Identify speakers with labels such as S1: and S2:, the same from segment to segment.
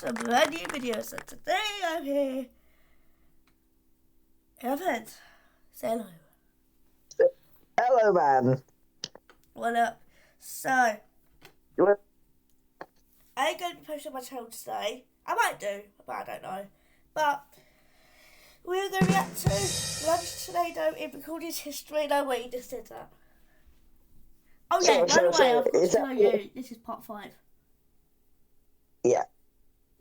S1: to a brand new video. So today I'm here. Evan, say hello.
S2: Hello, man.
S1: What up? So,
S2: What?
S1: I ain't going to be posting on my channel today. I might do, but I don't know. But we're going to react to Lunch Tornado in Recorded History. No way, you just did that. Oh yeah, by the way, I forgot to tell you, this is part 5.
S2: Yeah.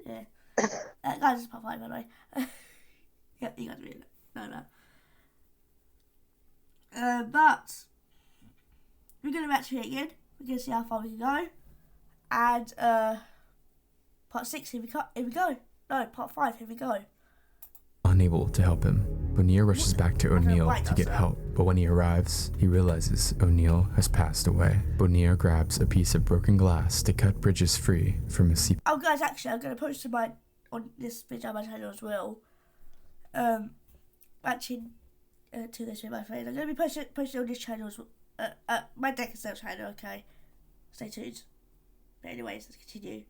S1: Yeah. Guys, this is part 5, by the way. Yeah, you guys really know that. But we're going to react to it again. We're going to see how far we can go. And part 6, here we go. No, part 5, here we go.
S3: Unable to help him, Bonnier rushes back to O'Neill to get help, but when he arrives, he realizes O'Neill has passed away. Bonnier grabs a piece of broken glass to cut Bridges free from his seat.
S1: Oh guys, actually I'm going to post on this video on my channel as well. Matching to this with my friend. I'm going to be posting on this channel as well. My Deck and Stealth channel, okay? Stay tuned. But anyways, let's continue.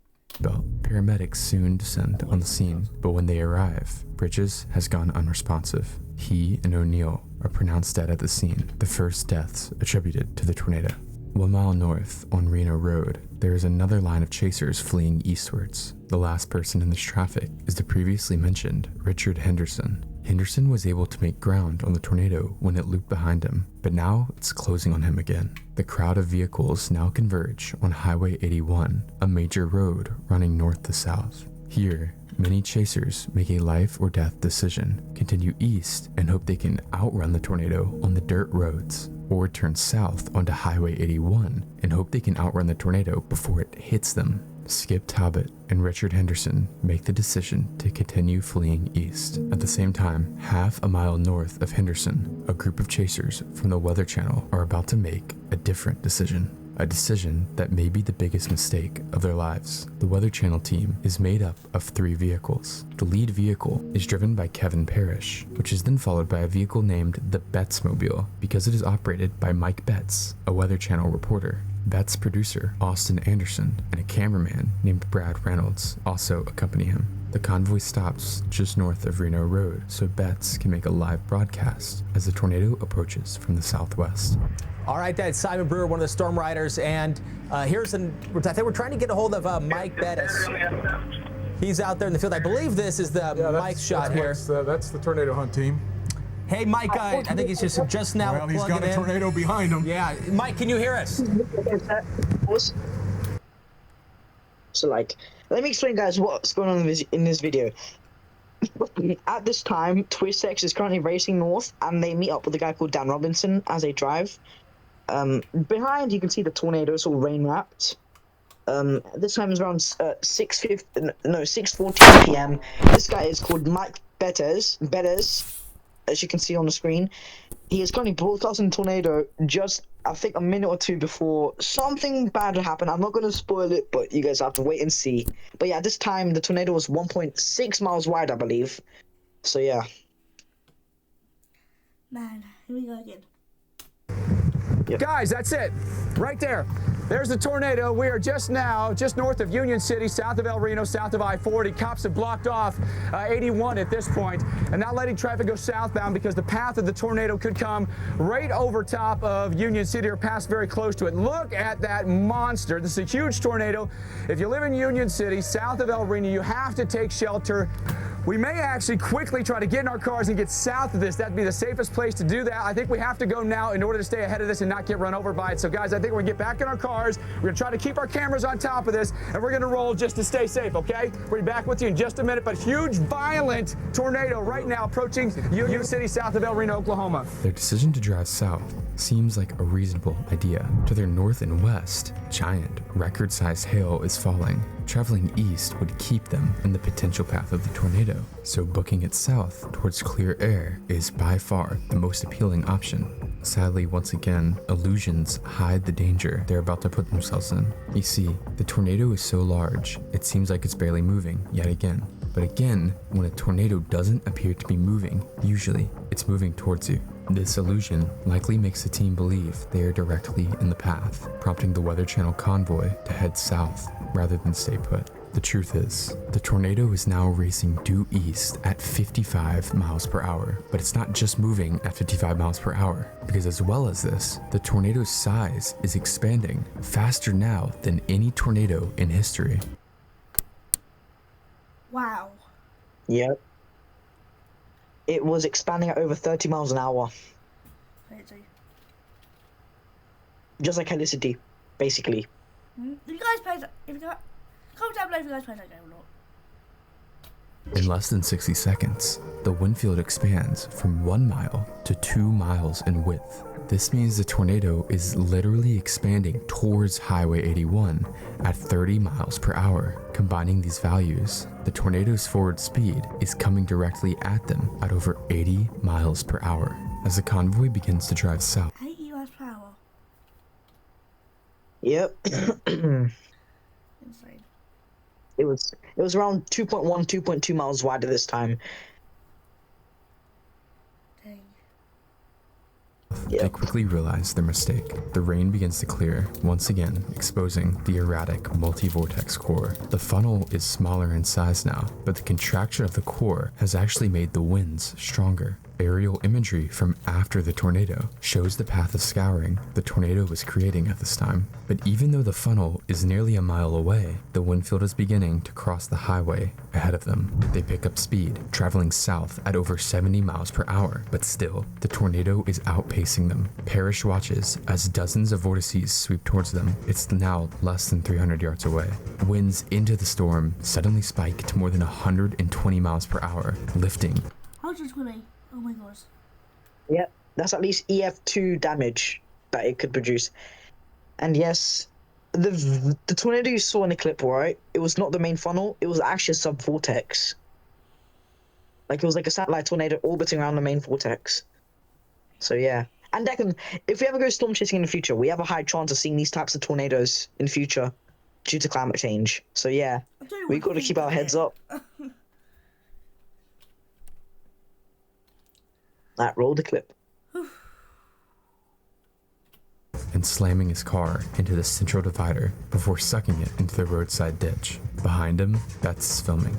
S3: Paramedics soon descend on the scene, but when they arrive, Bridges has gone unresponsive. He and O'Neill are pronounced dead at the scene, the first deaths attributed to the tornado. 1 mile north on Reno Road, there is another line of chasers fleeing eastwards. The last person in this traffic is the previously mentioned Richard Henderson. Henderson was able to make ground on the tornado when it looped behind him, but now it's closing on him again. The crowd of vehicles now converge on Highway 81, a major road running north to south. Here, many chasers make a life or death decision, continue east and hope they can outrun the tornado on the dirt roads, or turn south onto Highway 81 and hope they can outrun the tornado before it hits them. Skip Talbot and Richard Henderson make the decision to continue fleeing east. At the same time, half a mile north of Henderson, a group of chasers from the Weather Channel are about to make a different decision. A decision that may be the biggest mistake of their lives. The Weather Channel team is made up of 3 vehicles. The lead vehicle is driven by Kevin Parrish, which is then followed by a vehicle named the Bettsmobile because it is operated by Mike Betts, a Weather Channel reporter. Betts' producer, Austin Anderson, and a cameraman named Brad Reynolds also accompany him. The convoy stops just north of Reno Road so Betts can make a live broadcast as the tornado approaches from the southwest.
S4: All right, that's Simon Brewer, one of the storm riders, and I think we're trying to get a hold of Mike Betts. He's out there in the field. I believe this is the Mike shot here.
S5: That's the tornado hunt team.
S4: Hey, Mike, I think he's just now
S5: Well, he's
S4: plugging
S5: got a tornado behind him.
S4: Yeah, Mike, can you hear us?
S2: So, let me explain, guys, what's going on in this video. At this time, TwistX is currently racing north, and they meet up with a guy called Dan Robinson as they drive. Behind, you can see the tornado, it's all rain-wrapped. This time is around 6:14 p.m. This guy is called Mike Betts, as you can see on the screen. He is currently broadcasting tornado just, I think, a minute or 2 before something bad will happen. I'm not going to spoil it, but you guys have to wait and see. But yeah, this time the tornado was 1.6 miles wide, I believe. So yeah.
S1: Man, here we go again.
S5: Yep. Guys, that's it. Right there. There's the tornado. We are just north of Union City, south of El Reno, south of I-40. Cops have blocked off 81 at this point and not letting traffic go southbound because the path of the tornado could come right over top of Union City or pass very close to it. Look at that monster. This is a huge tornado. If you live in Union City, south of El Reno, you have to take shelter. We may actually quickly try to get in our cars and get south of this. That'd be the safest place to do that. I think we have to go now in order to stay ahead of this and not get run over by it. So guys, I think we're gonna get back in our cars. We're gonna try to keep our cameras on top of this and we're gonna roll just to stay safe, okay? We'll be back with you in just a minute, but huge, violent tornado right now approaching Union City, south of El Reno, Oklahoma.
S3: Their decision to drive south seems like a reasonable idea. To their north and west, giant, record-sized hail is falling. Traveling east would keep them in the potential path of the tornado, so booking it south towards clear air is by far the most appealing option. Sadly, once again, illusions hide the danger they're about to put themselves in. You see, the tornado is so large, it seems like it's barely moving yet again. But again, when a tornado doesn't appear to be moving, usually it's moving towards you. This illusion likely makes the team believe they are directly in the path, prompting the Weather Channel convoy to head south rather than stay put. The truth is, the tornado is now racing due east at 55 miles per hour. But it's not just moving at 55 miles per hour, because as well as this, the tornado's size is expanding faster now than any tornado in history.
S1: Wow.
S2: Yep. It was expanding at over 30 miles an hour.
S1: Crazy.
S2: Just like Helicity, basically.
S1: If you guys play that, comment down below if you guys play that game or not.
S3: In less than 60 seconds, the wind field expands from 1 mile to 2 miles in width. This means the tornado is literally expanding towards Highway 81 at 30 miles per hour. Combining these values, the tornado's forward speed is coming directly at them at over 80 miles per hour. As the convoy begins to drive south,
S1: 80 miles per hour.
S2: Yep.
S1: Insane.
S2: It was around 2.1, 2.2 miles wide at this time.
S1: Dang.
S3: they quickly realize their mistake. The rain begins to clear, once again exposing the erratic multi-vortex core. The funnel is smaller in size now, but the contraction of the core has actually made the winds stronger. Aerial imagery from after the tornado shows the path of scouring the tornado was creating at this time. But even though the funnel is nearly a mile away, the wind field is beginning to cross the highway ahead of them. They pick up speed, traveling south at over 70 miles per hour, but still, the tornado is outpacing them. Parrish watches as dozens of vortices sweep towards them. It's now less than 300 yards away. Winds into the storm suddenly spike to more than 120 miles per hour, lifting
S1: 120. Oh my gosh.
S2: Yep, that's at least EF2 damage that it could produce. And yes, the tornado you saw in the clip, right? It was not the main funnel. It was actually a sub-vortex. Like, it was like a satellite tornado orbiting around the main vortex. So yeah. And Declan, if we ever go storm chasing in the future, we have a high chance of seeing these types of tornadoes in the future due to climate change. So yeah, we got to keep our heads up. That roll the clip.
S3: and slamming his car into the central divider before sucking it into the roadside ditch. Behind him, Beth's filming.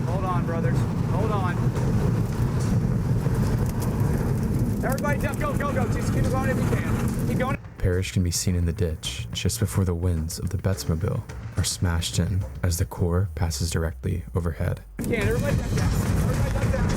S5: Hold on, brothers. Hold on. Everybody, go. Just keep going if you can. Keep going.
S3: Parrish can be seen in the ditch just before the winds of the Betsmobile are smashed in as the core passes directly overhead.
S5: Can everybody duck down? Everybody duck down.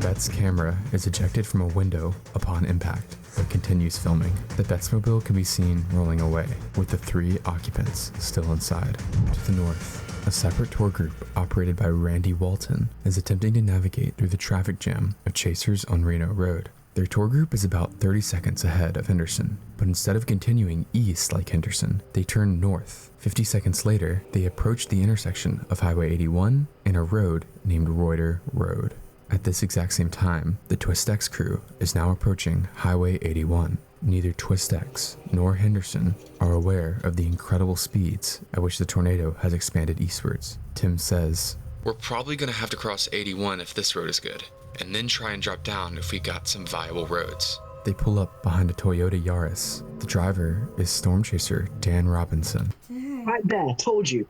S3: Bet's camera is ejected from a window upon impact, but continues filming. The Betsmobile can be seen rolling away, with the 3 occupants still inside. To the north, a separate tour group operated by Randy Walton is attempting to navigate through the traffic jam of Chasers on Reno Road. Their tour group is about 30 seconds ahead of Henderson, but instead of continuing east like Henderson, they turn north. 50 seconds later, they approach the intersection of Highway 81 and a road named Reuter Road. At this exact same time, the TwistX crew is now approaching Highway 81. Neither TwistX nor Henderson are aware of the incredible speeds at which the tornado has expanded eastwards. Tim says,
S6: "We're probably gonna have to cross 81 if this road is good, and then try and drop down if we got some viable roads."
S3: They pull up behind a Toyota Yaris. The driver is Storm Chaser Dan Robinson.
S2: Right there, told you.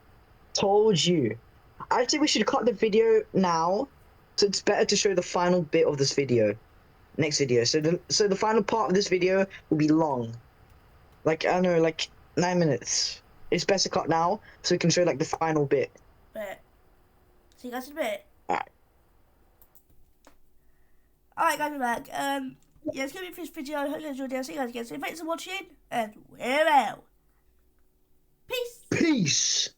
S2: I think we should cut the video now, so it's better to show the final bit of this video. Next video. So the final part of this video will be long. Like, I don't know, like 9 minutes. It's best to cut now, so we can show like the final bit.
S1: But see you guys in a bit.
S2: Alright.
S1: Alright guys, we're back. Yeah, it's gonna be for this video. I hope you enjoyed it. I'll see you guys again. So thanks for watching, and we're out. Peace.
S2: Peace.